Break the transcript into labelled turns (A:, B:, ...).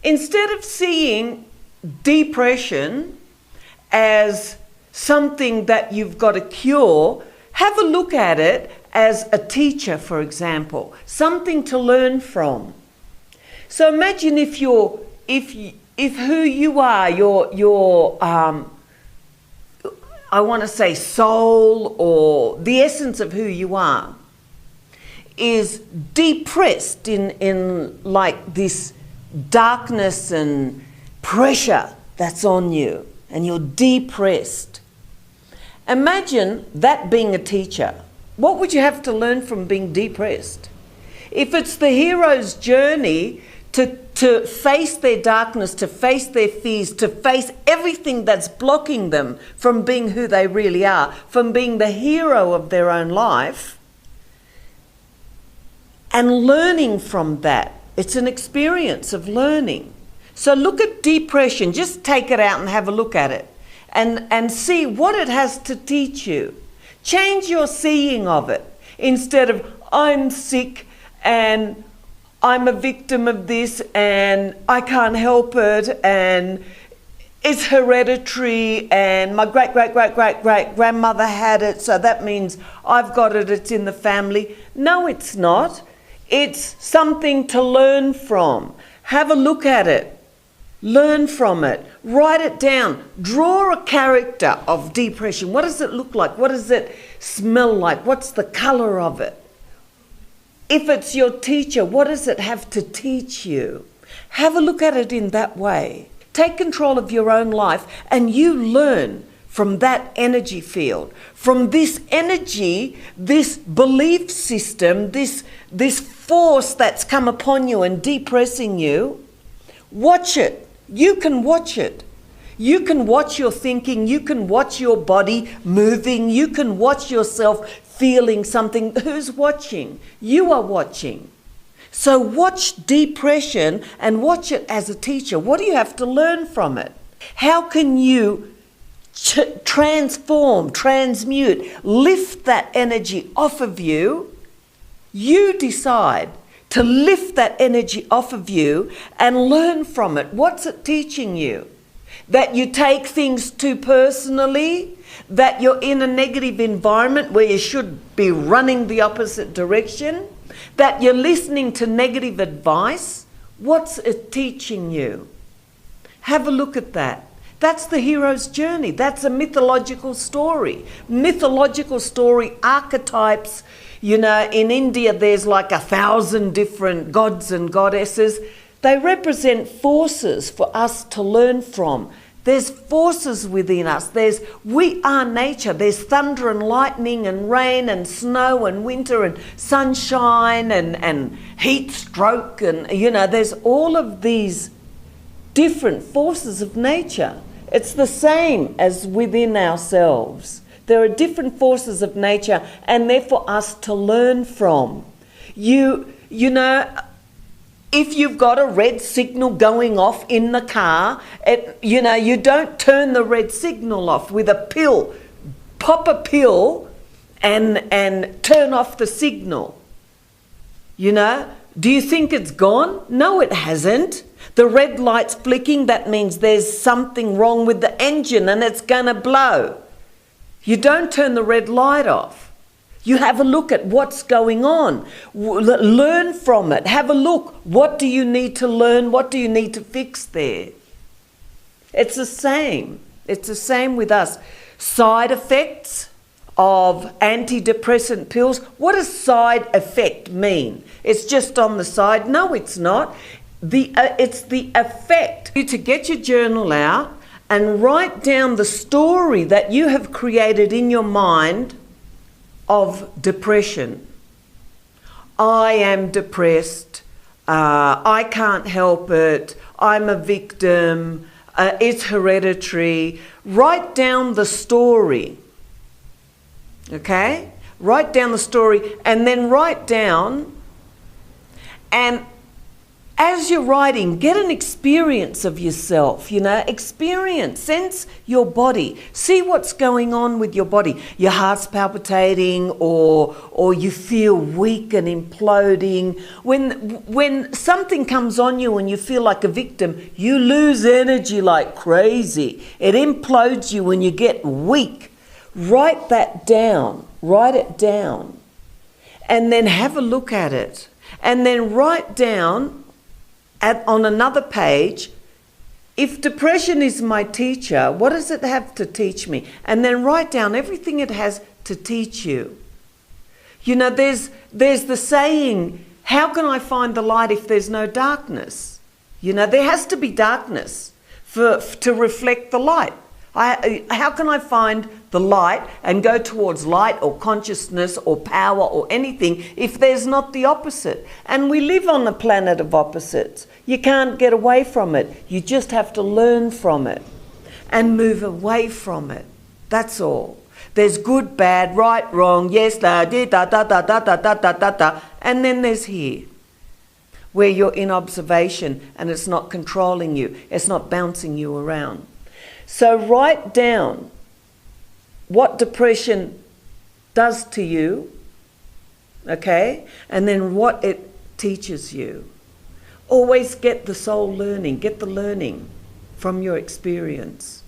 A: Instead of seeing depression as something that you've got to cure, have a look at it as a teacher, for example, something to learn from. So imagine if who you are, your I want to say soul, or the essence of who you are, is depressed in like this darkness and pressure that's on you, and you're depressed. Imagine that being a teacher. What would you have to learn from being depressed? If it's the hero's journey to face their darkness, to face their fears, to face everything that's blocking them from being who they really are, from being the hero of their own life, and learning from that. It's an experience of learning. So look at depression, just take it out and have a look at it and see what it has to teach you. Change your seeing of it. Instead of, I'm sick and I'm a victim of this and I can't help it and it's hereditary and my great-great-great-great-great-grandmother had it, so that means I've got it, it's in the family. No, it's not. It's something to learn from. Have a look at it. Learn from it. Write it down. Draw a character of depression. What does it look like? What does it smell like? What's the colour of it? If it's your teacher, what does it have to teach you? Have a look at it in that way. Take control of your own life and you learn from that energy field. From this energy, this belief system, this force that's come upon you and depressing you, watch it. You can watch it. You can watch your thinking. You can watch your body moving. You can watch yourself feeling something. Who's watching? You are watching. So watch depression and watch it as a teacher. What do you have to learn from it? How can you transform, transmute, lift that energy off of you? You decide to lift that energy off of you and learn from it. What's it teaching you? That you take things too personally? That you're in a negative environment where you should be running the opposite direction? That you're listening to negative advice? What's it teaching you? Have a look at that. That's the hero's journey. That's a mythological story. Mythological story, archetypes. You know, in India there's like 1,000 different gods and goddesses. They represent forces for us to learn from. There's forces within us. We are nature. There's thunder and lightning and rain and snow and winter and sunshine and heat stroke and, you know, there's all of these different forces of nature. It's the same as within ourselves. There are different forces of nature and they're for us to learn from. You know, if you've got a red signal going off in the car, you know, you don't turn the red signal off with a pill. Pop a pill and turn off the signal. You know, do you think it's gone? No, it hasn't. The red light's flicking, that means there's something wrong with the engine and it's going to blow. You don't turn the red light off. You have a look at what's going on. Learn from it. Have a look. What do you need to learn? What do you need to fix there? It's the same. It's the same with us. Side effects of antidepressant pills. What does side effect mean? It's just on the side? No, it's not. It's the effect. To get your journal out and write down the story that you have created in your mind of depression. I am depressed. I can't help it. I'm a victim. It's hereditary. Write down the story. Okay? Write down the story and then write down and as you're writing, get an experience of yourself, experience, sense your body, see what's going on with your body. Your heart's palpitating, or you feel weak and imploding. When something comes on you and you feel like a victim, you lose energy like crazy. It implodes you when you get weak. Write that down, write it down, and then have a look at it. And then write down on another page, if depression is my teacher, what does it have to teach me? And then write down everything it has to teach you. There's the saying, how can I find the light if there's no darkness? There has to be darkness to reflect the light. How can I find the light and go towards light or consciousness or power or anything if there's not the opposite? And we live on a planet of opposites. You can't get away from it. You just have to learn from it and move away from it. That's all. There's good, bad, right, wrong, yes, da, da, da, da, da, da, da, da, da, da. And then there's here, where you're in observation and it's not controlling you. It's not bouncing you around. So write down what depression does to you, okay? And then what it teaches you. Always get the soul learning, get the learning from your experience.